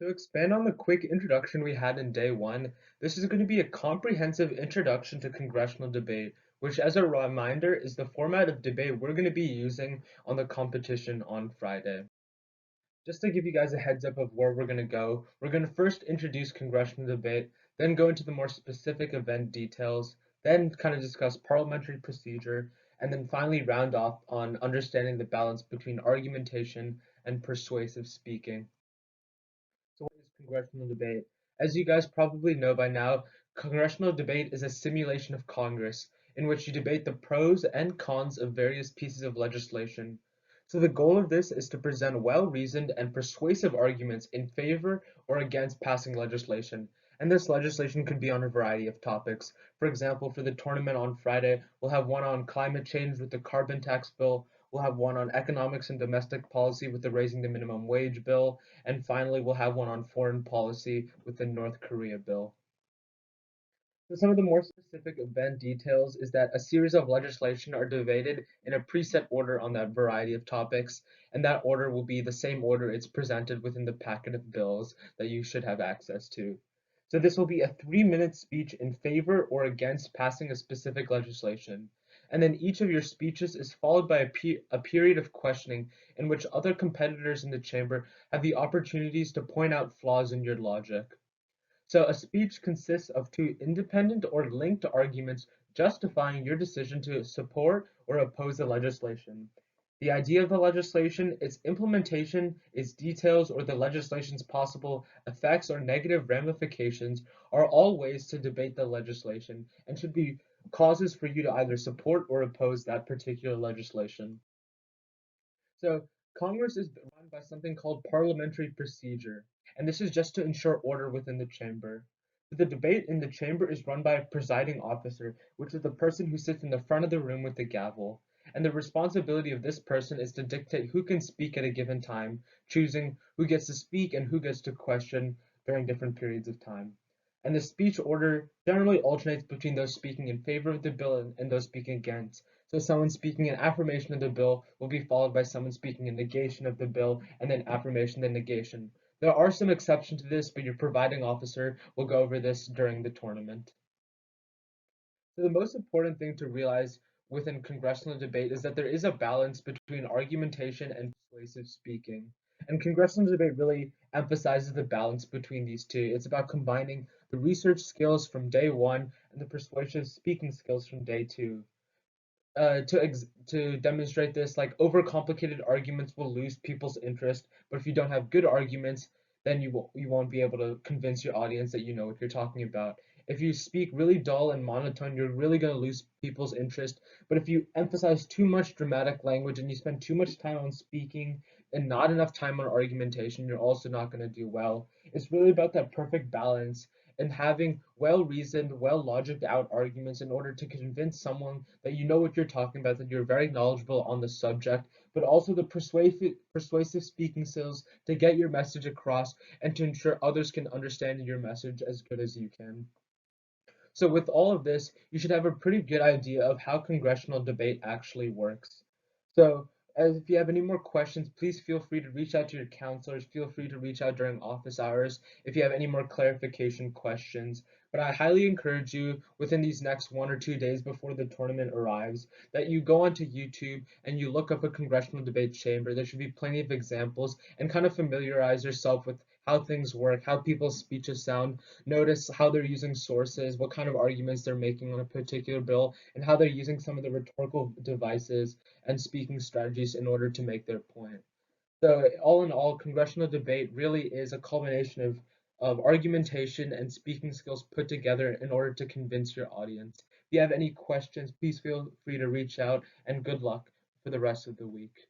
To expand on the quick introduction we had in day one, this is going to be a comprehensive introduction to congressional debate, which, as a reminder, is the format of debate we're going to be using on the competition on Friday. Just to give you guys a heads up of where we're going to go, we're going to first introduce congressional debate, then go into the more specific event details, then kind of discuss parliamentary procedure, and then finally round off on understanding the balance between argumentation and persuasive speaking. So what is congressional debate? As you guys probably know by now, congressional debate is a simulation of Congress in which you debate the pros and cons of various pieces of legislation. So the goal of this is to present well-reasoned and persuasive arguments in favor or against passing legislation. And this legislation could be on a variety of topics. For example, for the tournament on Friday, we'll have one on climate change with the carbon tax bill. We'll have one on economics and domestic policy with the raising the minimum wage bill. And finally, we'll have one on foreign policy with the North Korea bill. So some of the more specific event details is that a series of legislation are debated in a preset order on that variety of topics, and that order will be the same order it's presented within the packet of bills that you should have access to. So this will be a 3-minute speech in favor or against passing a specific legislation. And then each of your speeches is followed by a period of questioning in which other competitors in the chamber have the opportunities to point out flaws in your logic. So a speech consists of two independent or linked arguments justifying your decision to support or oppose the legislation. The idea of the legislation, its implementation, its details, or the legislation's possible effects or negative ramifications are all ways to debate the legislation and should be causes for you to either support or oppose that particular legislation. So Congress is run by something called parliamentary procedure, and this is just to ensure order within the chamber. The debate in the chamber is run by a presiding officer, which is the person who sits in the front of the room with the gavel. And the responsibility of this person is to dictate who can speak at a given time, choosing who gets to speak and who gets to question during different periods of time. And the speech order generally alternates between those speaking in favor of the bill and those speaking against. So someone speaking in affirmation of the bill will be followed by someone speaking in negation of the bill, and then affirmation, then negation. There are some exceptions to this, but your providing officer will go over this during the tournament. So the most important thing to realize within congressional debate is that there is a balance between argumentation and persuasive speaking. And congressional debate really emphasizes the balance between these two. It's about combining the research skills from day one and the persuasive speaking skills from day two. To demonstrate this, like overcomplicated arguments will lose people's interest, but if you don't have good arguments, then you won't be able to convince your audience that you know what you're talking about. If you speak really dull and monotone, you're really going to lose people's interest. But if you emphasize too much dramatic language and you spend too much time on speaking and not enough time on argumentation, you're also not going to do well. It's really about that perfect balance and having well-reasoned, well-logicked out arguments in order to convince someone that you know what you're talking about, that you're very knowledgeable on the subject, but also the persuasive speaking skills to get your message across and to ensure others can understand your message as good as you can. So with all of this, you should have a pretty good idea of how congressional debate actually works. So as if you have any more questions, please feel free to reach out to your counselors. Feel free to reach out during office hours if you have any more clarification questions. But I highly encourage you within these next 1 or 2 days before the tournament arrives that you go onto YouTube and you look up a congressional debate chamber. There should be plenty of examples and kind of familiarize yourself with how things work, how people's speeches sound, notice how they're using sources, what kind of arguments they're making on a particular bill, and how they're using some of the rhetorical devices and speaking strategies in order to make their point. So all in all, congressional debate really is a culmination of argumentation and speaking skills put together in order to convince your audience. If you have any questions, please feel free to reach out and good luck for the rest of the week.